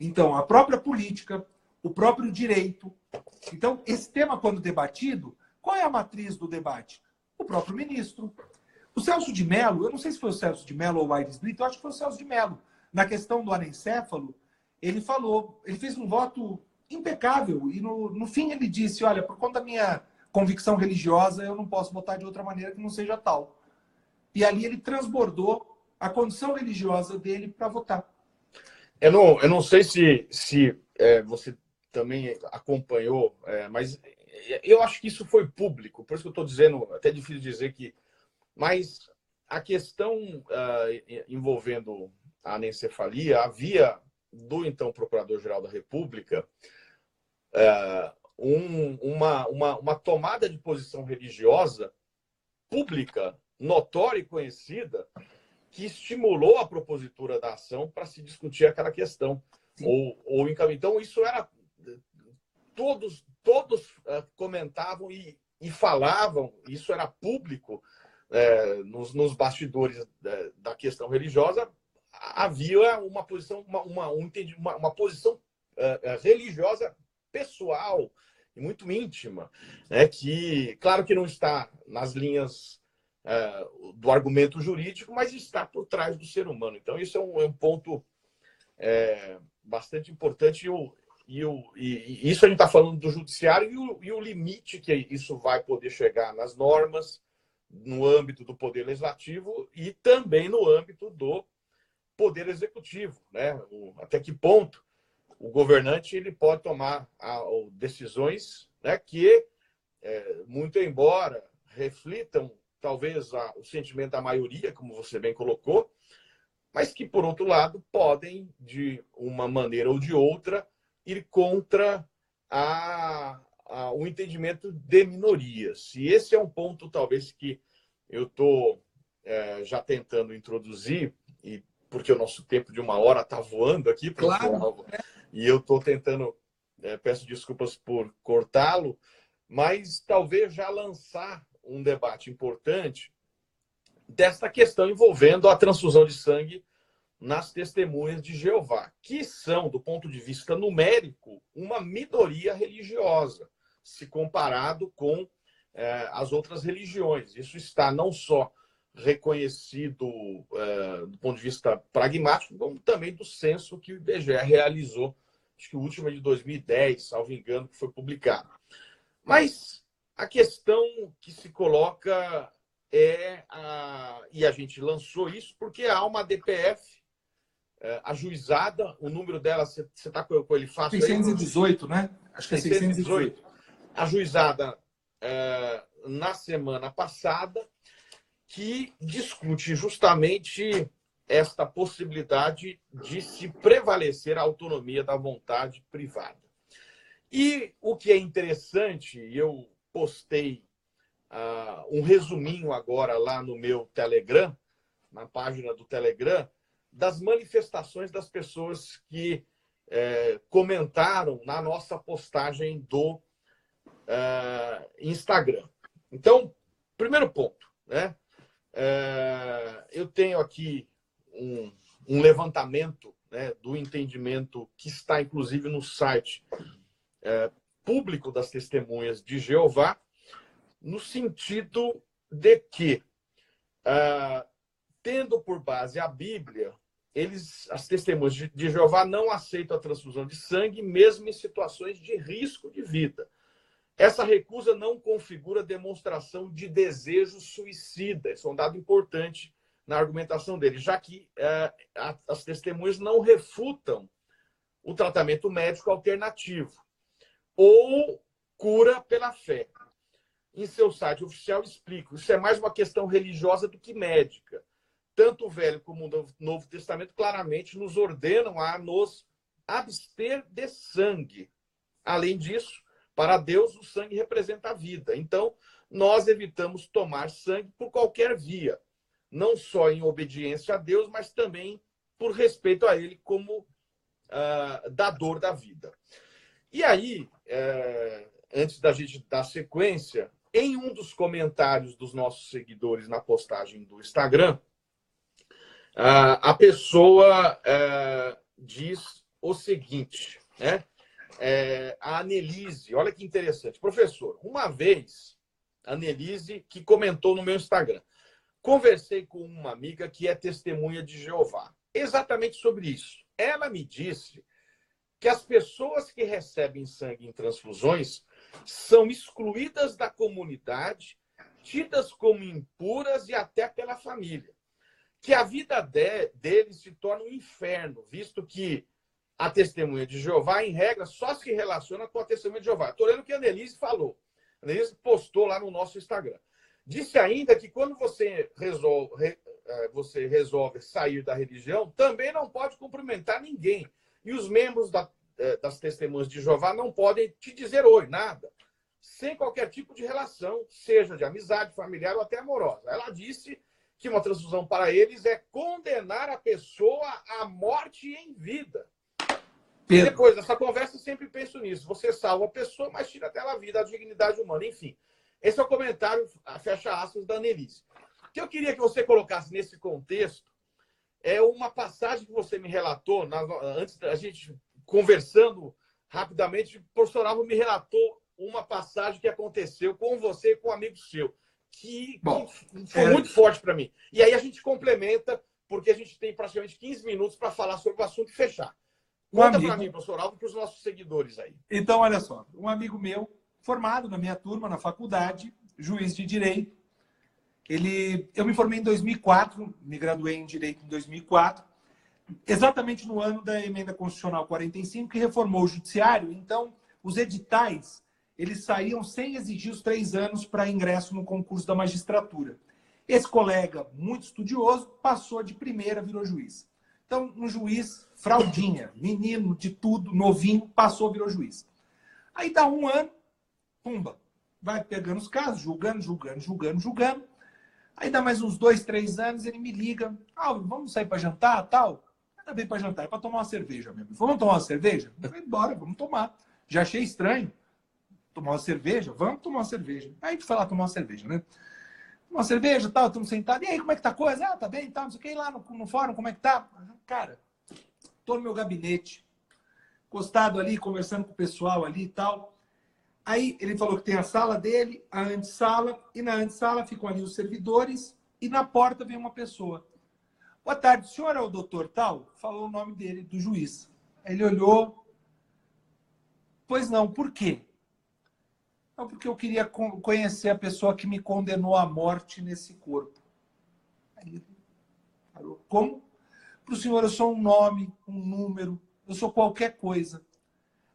então, a própria política, o próprio direito. Então, esse tema, quando debatido, qual é a matriz do debate? O próprio ministro. O Celso de Mello, eu não sei se foi o Celso de Mello ou o Aires Brito, eu acho que foi o Celso de Mello. Na questão do anencéfalo, ele falou, ele fez um voto impecável e no fim ele disse, olha, por conta da minha convicção religiosa, eu não posso votar de outra maneira que não seja tal. E ali ele transbordou a condição religiosa dele para votar. Eu não sei se você também acompanhou, mas eu acho que isso foi público, por isso que eu estou dizendo, até difícil dizer que... Mas a questão envolvendo a anencefalia, havia do então Procurador-Geral da República uma tomada de posição religiosa pública, notória e conhecida, que estimulou a propositura da ação para se discutir aquela questão. Ou então, isso era... Todos comentavam e falavam, isso era público, nos bastidores da questão religiosa, havia uma posição, uma posição religiosa pessoal e muito íntima, né, que, claro que não está nas linhas do argumento jurídico, mas está por trás do ser humano. Então, isso é um ponto bastante importante e isso a gente está falando do judiciário e o limite que isso vai poder chegar nas normas, no âmbito do Poder Legislativo e também no âmbito do Poder Executivo, né? Até que ponto o governante ele pode tomar decisões, né, que, muito embora reflitam talvez o sentimento da maioria, como você bem colocou, mas que, por outro lado, podem, de uma maneira ou de outra, ir contra o entendimento de minorias. E esse é um ponto, talvez, que eu estou já tentando introduzir, porque o nosso tempo de 1 hora está voando aqui, professor. Claro. E eu estou tentando, peço desculpas por cortá-lo, mas talvez já lançar um debate importante desta questão envolvendo a transfusão de sangue nas testemunhas de Jeová, que são, do ponto de vista numérico, uma minoria religiosa, se comparado com as outras religiões. Isso está não só reconhecido do ponto de vista pragmático, como também do censo que o IBGE realizou, acho que o último é de 2010, salvo engano, que foi publicado. Mas a questão que se coloca e a gente lançou isso porque há uma DPF ajuizada, o número dela, você está com ele fácil 618, aí? Né? Acho que é 618. Ajuizada na semana passada, que discute justamente esta possibilidade de se prevalecer a autonomia da vontade privada. E o que é interessante, eu postei um resuminho agora lá no meu Telegram, na página do Telegram, das manifestações das pessoas que comentaram na nossa postagem do Instagram. Então, primeiro ponto, né? Eu tenho aqui um levantamento, né, do entendimento que está, inclusive, no site público das Testemunhas de Jeová, no sentido de que, tendo por base a Bíblia, as Testemunhas de Jeová não aceitam a transfusão de sangue, mesmo em situações de risco de vida. Essa recusa não configura demonstração de desejo suicida. Esse é um dado importante na argumentação dele, já que as testemunhas não refutam o tratamento médico alternativo ou cura pela fé. Em seu site oficial, explica, isso é mais uma questão religiosa do que médica. Tanto o Velho como o Novo Testamento claramente nos ordenam a nos abster de sangue. Além disso, para Deus, o sangue representa a vida. Então, nós evitamos tomar sangue por qualquer via, não só em obediência a Deus, mas também por respeito a Ele como dador da vida. E aí, antes da gente dar sequência, em um dos comentários dos nossos seguidores na postagem do Instagram, a pessoa diz o seguinte, né? A Anelise, olha que interessante. Professor, uma vez, a Anelise, que comentou no meu Instagram, conversei com uma amiga que é testemunha de Jeová, exatamente sobre isso. Ela me disse que as pessoas que recebem sangue em transfusões são excluídas da comunidade, tidas como impuras e até pela família. Que a vida deles se torna um inferno, visto que a testemunha de Jeová, em regra, só se relaciona com a testemunha de Jeová. Estou lendo o que a Annelise falou. A Annelise postou lá no nosso Instagram. Disse ainda que quando você resolve sair da religião, também não pode cumprimentar ninguém. E os membros das testemunhas de Jeová não podem te dizer oi, nada. Sem qualquer tipo de relação, seja de amizade, familiar ou até amorosa. Ela disse que uma transfusão para eles é condenar a pessoa à morte em vida. E depois dessa conversa, eu sempre penso nisso. Você salva a pessoa, mas tira dela a vida, a dignidade humana, enfim. Esse é o comentário, fecha aspas, da Annelise. O que eu queria que você colocasse nesse contexto é uma passagem que você me relatou, antes da gente conversando rapidamente, o professor Alvo me relatou uma passagem que aconteceu com você e com um amigo seu, que foi muito forte para mim. E aí a gente complementa, porque a gente tem praticamente 15 minutos para falar sobre o assunto e fechar. Conta para mim, professor Alvo, para os nossos seguidores aí. Então, olha só, um amigo meu, formado na minha turma, na faculdade, juiz de direito, eu me formei em 2004, me graduei em direito em 2004, exatamente no ano da emenda constitucional 45, que reformou o judiciário. Então, os editais, eles saíam sem exigir os 3 anos para ingresso no concurso da magistratura. Esse colega, muito estudioso, passou de primeira, virou juiz. Então, um juiz fraldinha, menino de tudo, novinho, passou, virou juiz. Aí dá um ano, pumba, vai pegando os casos, julgando. Aí dá mais uns 2, 3 anos, ele me liga, vamos sair para jantar, tal? Ainda bem para jantar, é para tomar uma cerveja mesmo. Vamos tomar uma cerveja? Eu falei, bora, vamos tomar. Já achei estranho. Tomar uma cerveja? Vamos tomar uma cerveja. Aí a gente foi lá tomar uma cerveja, né? Uma cerveja, tal, estamos sentados. E aí, como é que tá a coisa? Tá bem, tal, não sei o que. E lá no fórum, como é que tá? Cara, tô no meu gabinete, encostado ali, conversando com o pessoal ali e tal. Aí ele falou que tem a sala dele, a antessala, e na antessala ficam ali os servidores, e na porta vem uma pessoa. Boa tarde, o senhor é o doutor tal? Falou o nome dele, do juiz. Aí ele olhou. Pois não, por quê? Não, porque eu queria conhecer a pessoa que me condenou à morte nesse corpo. Aí ele falou, como? Para o senhor eu sou um nome, um número, eu sou qualquer coisa.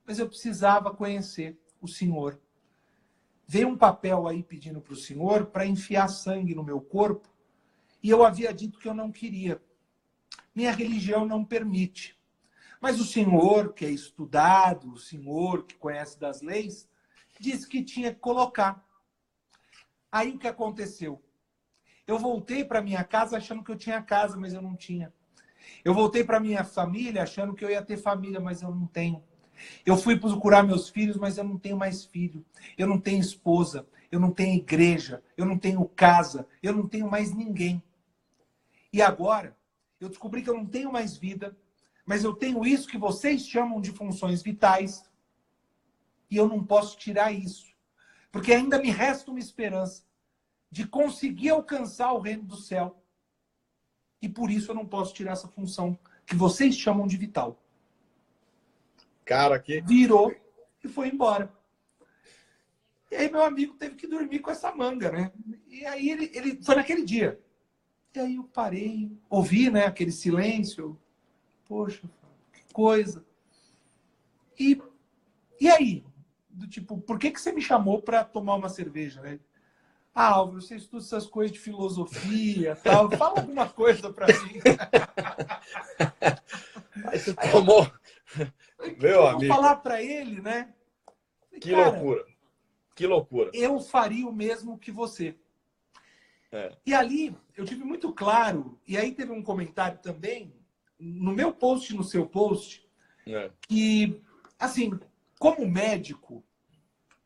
Mas eu precisava conhecer o senhor. Veio um papel aí pedindo para o senhor para enfiar sangue no meu corpo e eu havia dito que eu não queria. Minha religião não permite. Mas o senhor, que é estudado, o senhor que conhece das leis, disse que tinha que colocar. Aí o que aconteceu? Eu voltei para minha casa achando que eu tinha casa, mas eu não tinha. Eu voltei para minha família achando que eu ia ter família, mas eu não tenho. Eu fui procurar meus filhos, mas eu não tenho mais filho. Eu não tenho esposa, eu não tenho igreja, eu não tenho casa, eu não tenho mais ninguém. E agora, eu descobri que eu não tenho mais vida, mas eu tenho isso que vocês chamam de funções vitais, e eu não posso tirar isso, porque ainda me resta uma esperança de conseguir alcançar o reino do céu. E por isso eu não posso tirar essa função que vocês chamam de vital. Cara, que... Virou e foi embora. E aí meu amigo teve que dormir com essa manga, né? E aí ele foi naquele dia. E aí eu parei, ouvi, né, aquele silêncio. Poxa, que coisa. E aí? Do tipo, por que você me chamou para tomar uma cerveja, né? Álvaro, você estuda essas coisas de filosofia, tal. Fala alguma coisa para mim. Aí você tomou... Meu amigo. Eu vou falar para ele, né? Que loucura. Que loucura. Eu faria o mesmo que você. É. E ali, eu tive muito claro, e aí teve um comentário também, no meu post e no seu post, que, assim, como médico,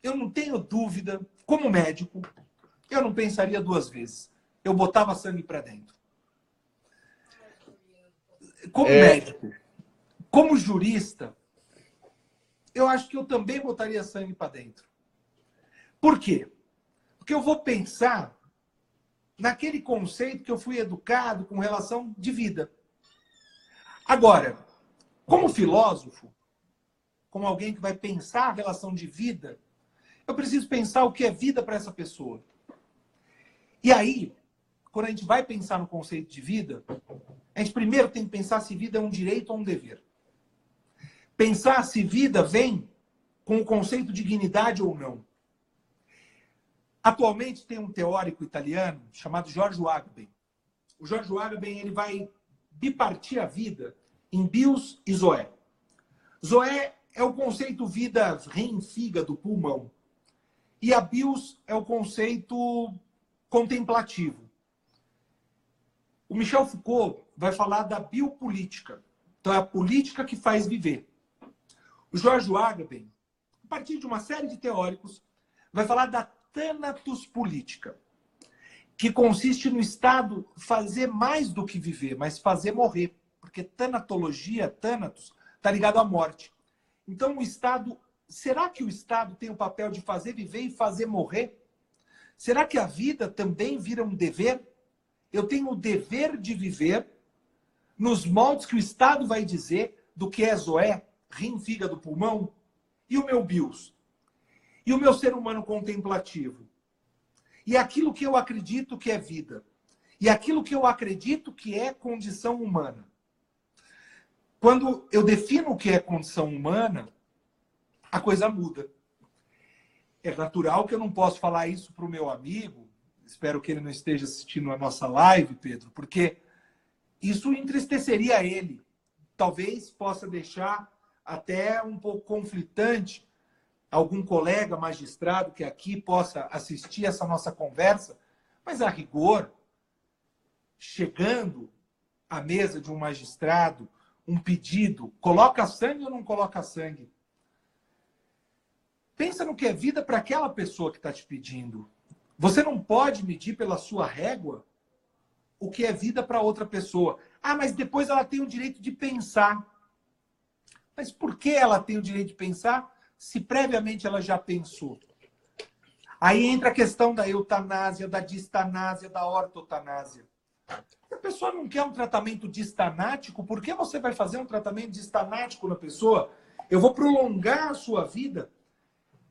eu não tenho dúvida, como médico, eu não pensaria 2 vezes. Eu botava sangue para dentro. Como médico, como jurista, eu acho que eu também botaria sangue para dentro. Por quê? Porque eu vou pensar naquele conceito que eu fui educado com relação de vida. Agora, como filósofo, como alguém que vai pensar a relação de vida, eu preciso pensar o que é vida para essa pessoa. E aí, quando a gente vai pensar no conceito de vida, a gente primeiro tem que pensar se vida é um direito ou um dever. pensar se vida vem com o conceito de dignidade ou não. Atualmente tem um teórico italiano chamado Giorgio Agamben. O Giorgio Agamben ele vai bipartir a vida em bios e zoé. Zoé é o conceito vida, rim, fígado, pulmão. E a bios é o conceito contemplativo. O Michel Foucault vai falar da biopolítica. Então é a política que faz viver. O Giorgio Agamben, a partir de uma série de teóricos, vai falar da thanatos política, que consiste no Estado fazer mais do que viver, mas fazer morrer. Porque tanatologia, thanatos, está ligado à morte. Então o Estado, será que o Estado tem o papel de fazer viver e fazer morrer? Será que a vida também vira um dever? Eu tenho o dever de viver nos moldes que o Estado vai dizer do que é zoé, rim, fígado, pulmão, e o meu bios, e o meu ser humano contemplativo, e aquilo que eu acredito que é vida, e aquilo que eu acredito que é condição humana. Quando eu defino o que é condição humana, a coisa muda. É natural que eu não possa falar isso para o meu amigo, espero que ele não esteja assistindo a nossa live, Pedro, porque isso entristeceria ele. Talvez possa deixar até um pouco conflitante algum colega magistrado que aqui possa assistir essa nossa conversa, mas a rigor, chegando à mesa de um magistrado, um pedido, coloca sangue ou não coloca sangue? Pensa no que é vida para aquela pessoa que está te pedindo. Você não pode medir pela sua régua o que é vida para outra pessoa. Ah, mas depois ela tem o direito de pensar. Mas por que ela tem o direito de pensar se previamente ela já pensou? Aí entra a questão da eutanásia, da distanásia, da ortotanásia. Se a pessoa não quer um tratamento distanático, por que você vai fazer um tratamento distanático na pessoa? Eu vou prolongar a sua vida.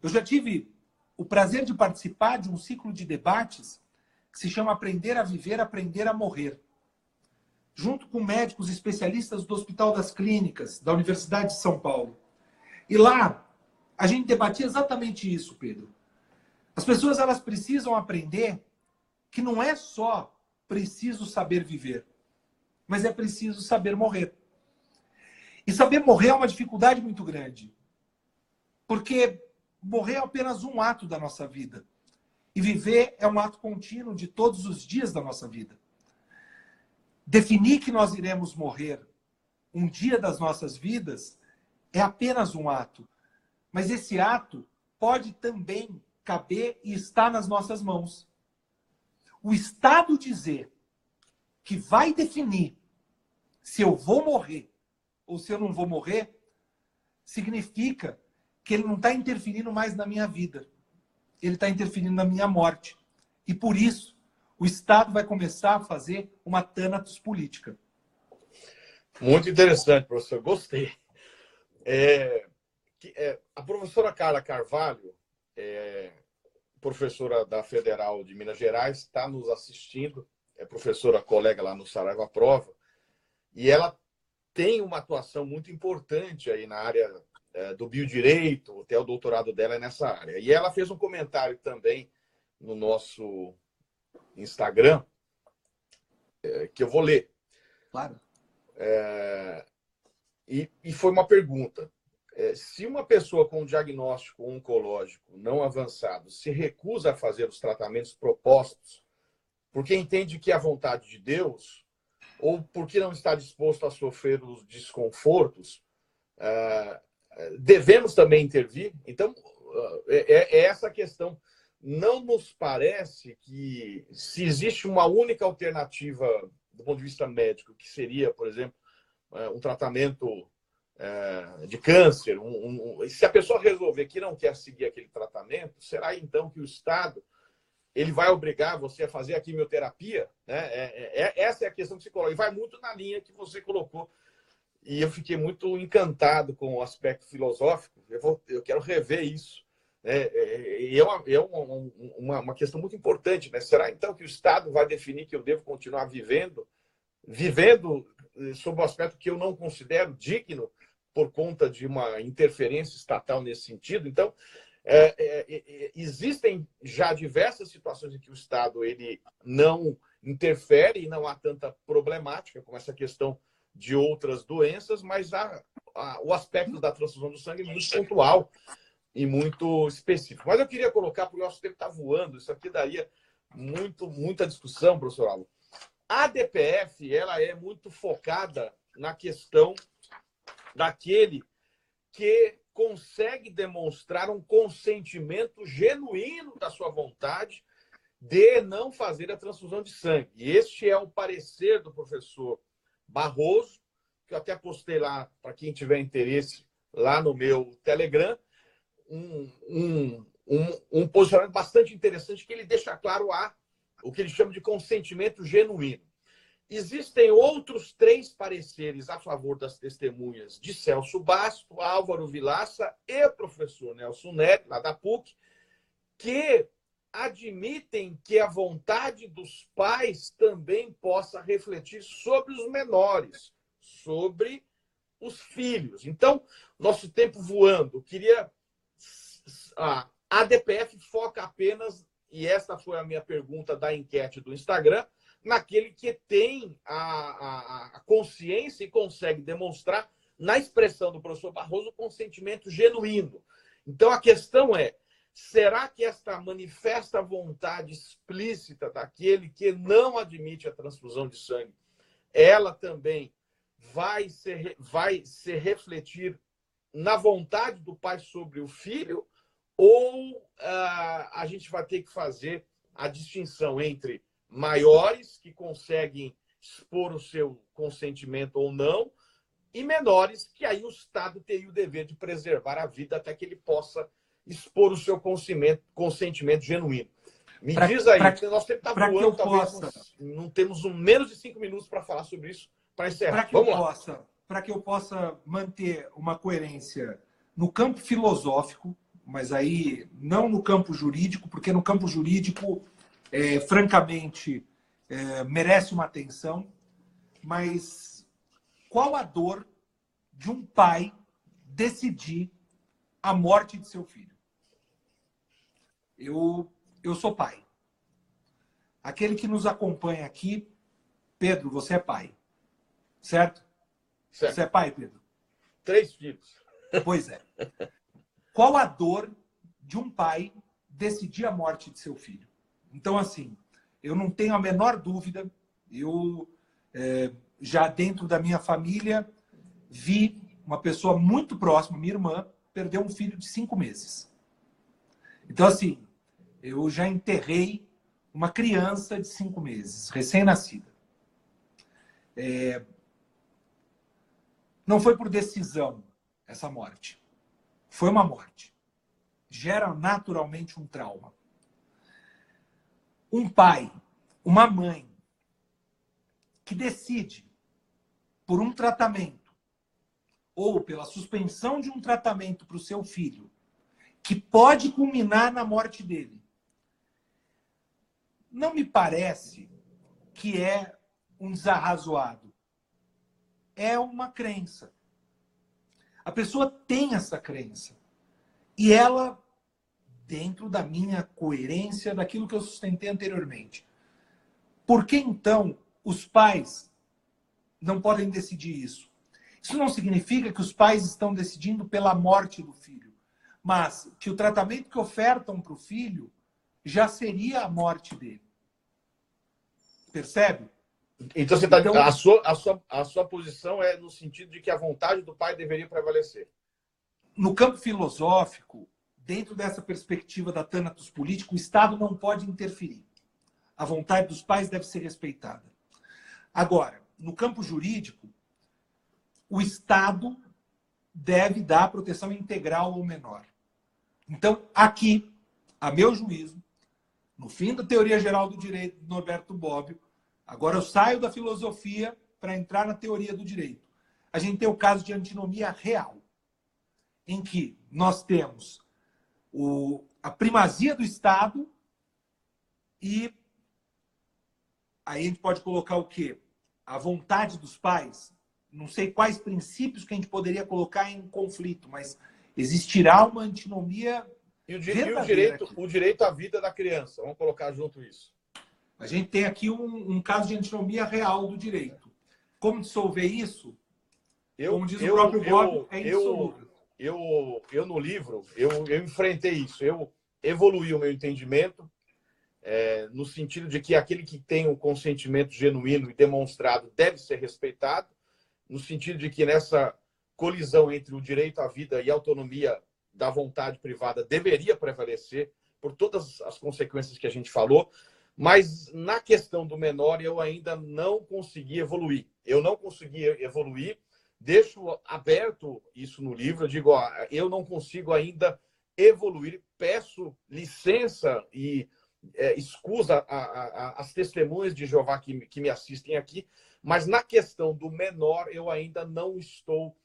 Eu já tive o prazer de participar de um ciclo de debates que se chama Aprender a Viver, Aprender a Morrer. Junto com médicos especialistas do Hospital das Clínicas, da Universidade de São Paulo. E lá, a gente debatia exatamente isso, Pedro. As pessoas elas precisam aprender que não é só preciso saber viver, mas é preciso saber morrer. E saber morrer é uma dificuldade muito grande. Porque morrer é apenas um ato da nossa vida. E viver é um ato contínuo de todos os dias da nossa vida. Definir que nós iremos morrer um dia das nossas vidas é apenas um ato. Mas esse ato pode também caber e estar nas nossas mãos. O Estado dizer que vai definir se eu vou morrer ou se eu não vou morrer, significa que ele não está interferindo mais na minha vida. Ele está interferindo na minha morte. E por isso, o Estado vai começar a fazer uma thanatos política. Muito interessante, professor. Gostei. A professora Carla Carvalho, professora da Federal de Minas Gerais, está nos assistindo, é professora colega lá no Saraiva Prova, e ela tem uma atuação muito importante aí na área do biodireito, até o doutorado dela é nessa área. E ela fez um comentário também no nosso Instagram, que eu vou ler. Claro. E foi uma pergunta. Se uma pessoa com diagnóstico oncológico não avançado se recusa a fazer os tratamentos propostos porque entende que é a vontade de Deus ou porque não está disposto a sofrer os desconfortos, devemos também intervir? Então, é essa questão. Não nos parece que, se existe uma única alternativa do ponto de vista médico, que seria, por exemplo, um tratamento de câncer, se a pessoa resolver que não quer seguir aquele tratamento, será então que o Estado ele vai obrigar você a fazer a quimioterapia? Né? Essa é a questão que se coloca. E vai muito na linha que você colocou. E eu fiquei muito encantado com o aspecto filosófico. Eu quero rever isso. É uma questão muito importante. Né? Será então que o Estado vai definir que eu devo continuar vivendo sob o aspecto que eu não considero digno, por conta de uma interferência estatal nesse sentido. Então, existem já diversas situações em que o Estado ele não interfere e não há tanta problemática como essa questão de outras doenças, mas o aspecto da transfusão do sangue é muito pontual e muito específico. Mas eu queria colocar, porque o nosso tempo está voando, isso aqui daria muita discussão, professor Alvo. A DPF ela é muito focada na questão daquele que consegue demonstrar um consentimento genuíno da sua vontade de não fazer a transfusão de sangue. E este é o parecer do professor Barroso, que eu até postei lá, para quem tiver interesse, lá no meu Telegram, um posicionamento bastante interessante que ele deixa claro o que ele chama de consentimento genuíno. Existem outros 3 pareceres a favor das testemunhas de Celso Basto, Álvaro Vilaça e o professor Nelson Nery, lá da PUC, que admitem que a vontade dos pais também possa refletir sobre os menores, sobre os filhos. Então, nosso tempo voando, a DPF foca apenas, e esta foi a minha pergunta da enquete do Instagram, naquele que tem a consciência e consegue demonstrar, na expressão do professor Barroso, o consentimento genuíno. Então, a questão é, será que esta manifesta vontade explícita daquele que não admite a transfusão de sangue, ela também vai se refletir na vontade do pai sobre o filho, ou a gente vai ter que fazer a distinção entre maiores que conseguem expor o seu consentimento ou não, e menores que aí o Estado teria o dever de preservar a vida até que ele possa expor o seu consentimento genuíno. Me diz aí, porque nosso tempo está voando, talvez não temos menos de 5 minutos para falar sobre isso, para encerrar. Vamos lá. Para que eu possa manter uma coerência no campo filosófico, mas aí não no campo jurídico, porque no campo jurídico, francamente, merece uma atenção, mas qual a dor de um pai decidir a morte de seu filho? Eu sou pai. Aquele que nos acompanha aqui, Pedro, você é pai, certo? Você é pai, Pedro? 3 filhos. Pois é. Qual a dor de um pai decidir a morte de seu filho? Então, assim, eu não tenho a menor dúvida, eu já dentro da minha família vi uma pessoa muito próxima, minha irmã, perder um filho de 5 meses. Então, assim, eu já enterrei uma criança de 5 meses, recém-nascida. Não foi por decisão essa morte. Foi uma morte. Gera naturalmente um trauma. Um pai, uma mãe, que decide por um tratamento ou pela suspensão de um tratamento para o seu filho, que pode culminar na morte dele, não me parece que é um desarrazoado. É uma crença. A pessoa tem essa crença. E ela, dentro da minha coerência, daquilo que eu sustentei anteriormente. Por que, então, os pais não podem decidir isso? Isso não significa que os pais estão decidindo pela morte do filho, mas que o tratamento que ofertam para o filho já seria a morte dele. Percebe? Então, a sua posição é no sentido de que a vontade do pai deveria prevalecer. No campo filosófico, dentro dessa perspectiva da Thanatos político, o Estado não pode interferir. A vontade dos pais deve ser respeitada. Agora, no campo jurídico, o Estado deve dar proteção integral ao menor. Então, aqui, a meu juízo, no fim da teoria geral do direito do Norberto Bobbio, agora eu saio da filosofia para entrar na teoria do direito. A gente tem o caso de antinomia real, em que nós temos a primazia do Estado e aí a gente pode colocar o quê? A vontade dos pais. não sei quais princípios que a gente poderia colocar em conflito, mas existirá uma antinomia verdadeira. O direito à vida da criança. Vamos colocar junto isso. A gente tem aqui um caso de antinomia real do direito. Como dissolver isso? Como diz o próprio Bob, é indissolúvel. Eu no livro, eu enfrentei isso. Eu evoluí o meu entendimento no sentido de que aquele que tem um consentimento genuíno e demonstrado deve ser respeitado, no sentido de que nessa colisão entre o direito à vida e a autonomia da vontade privada deveria prevalecer por todas as consequências que a gente falou, mas na questão do menor eu ainda não consegui evoluir. Eu não consegui evoluir, deixo aberto isso no livro, eu digo, ó, eu não consigo ainda evoluir, peço licença e escusa as testemunhas de Jeová que me assistem aqui, mas na questão do menor eu ainda não estou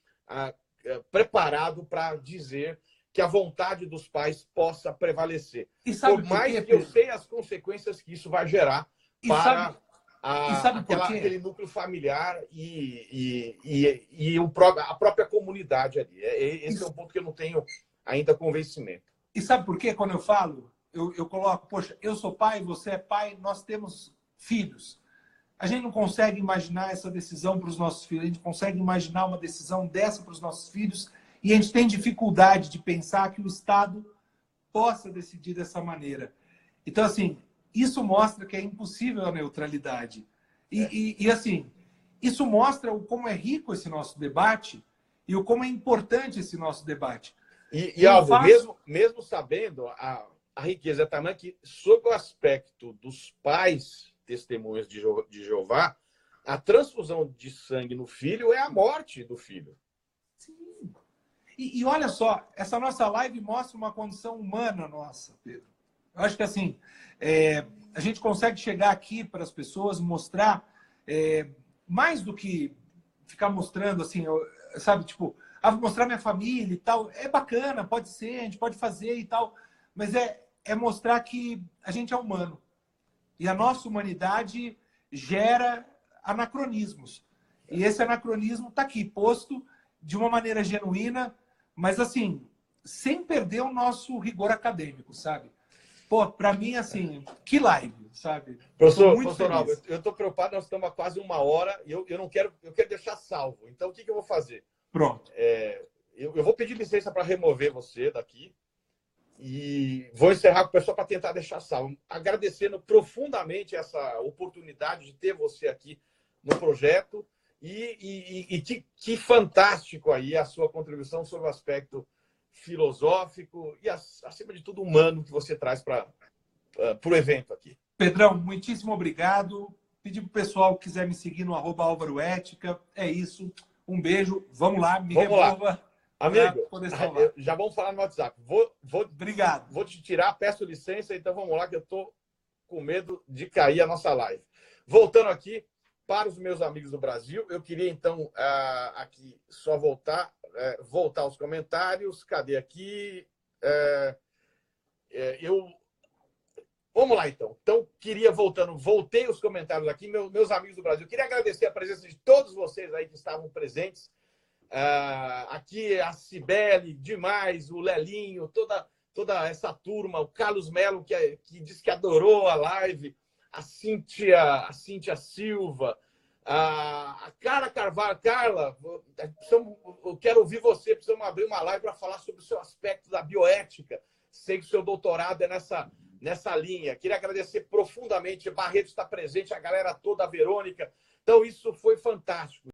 preparado para dizer que a vontade dos pais possa prevalecer. Por mais que eu sei as consequências que isso vai gerar para aquele núcleo familiar e a própria comunidade ali. Esse é um ponto que eu não tenho ainda convencimento. E sabe por quê? Quando eu falo, eu coloco, poxa, eu sou pai, você é pai, nós temos filhos. A gente não consegue imaginar essa decisão para os nossos filhos, a gente consegue imaginar uma decisão dessa para os nossos filhos e a gente tem dificuldade de pensar que o Estado possa decidir dessa maneira. Então, assim, isso mostra que é impossível a neutralidade. E assim, isso mostra o como é rico esse nosso debate e o como é importante esse nosso debate. E Alvo, mesmo sabendo a riqueza tamanha que, sob o aspecto dos pais testemunhas de Jeová, a transfusão de sangue no filho é a morte do filho. Sim. E olha só, essa nossa live mostra uma condição humana nossa, Pedro. Eu acho que assim, a gente consegue chegar aqui para as pessoas, mostrar mais do que ficar mostrando assim, sabe, tipo, mostrar minha família e tal. É bacana, pode ser, a gente pode fazer e tal, mas é mostrar que a gente é humano. E a nossa humanidade gera anacronismos. E esse anacronismo está aqui, posto de uma maneira genuína, mas assim, sem perder o nosso rigor acadêmico, sabe? Pô, para mim, assim, que live, sabe? Professor Alves, eu estou preocupado, nós estamos há quase 1 hora e eu não quero, eu quero deixar salvo. Então, o que eu vou fazer? Pronto. Eu vou pedir licença para remover você daqui e vou encerrar com o pessoal para tentar deixar salvo. Agradecendo profundamente essa oportunidade de ter você aqui no projeto e que fantástico aí a sua contribuição sobre o aspecto filosófico e, acima de tudo, humano que você traz para o evento aqui. Pedrão, muitíssimo obrigado. Pedir para o pessoal que quiser me seguir no @alvaroética. É isso. Um beijo. Vamos lá, me remova. Amigo, já vamos falar no WhatsApp. Obrigado. Vou te tirar, peço licença, então vamos lá que eu estou com medo de cair a nossa live. Voltando aqui para os meus amigos do Brasil, eu queria então aqui só voltar aos comentários. Cadê aqui? Vamos lá então. Então, voltei os comentários aqui, meus amigos do Brasil. Queria agradecer a presença de todos vocês aí que estavam presentes. Aqui a Cibele, demais, o Lelinho, toda essa turma, o Carlos Melo, que disse que adorou a live, a Cíntia Silva, a Carla Carvalho. Carla, eu quero ouvir você, precisamos abrir uma live para falar sobre o seu aspecto da bioética. Sei que o seu doutorado é nessa linha. Queria agradecer profundamente, Barreto está presente, a galera toda, a Verônica. Então, isso foi fantástico.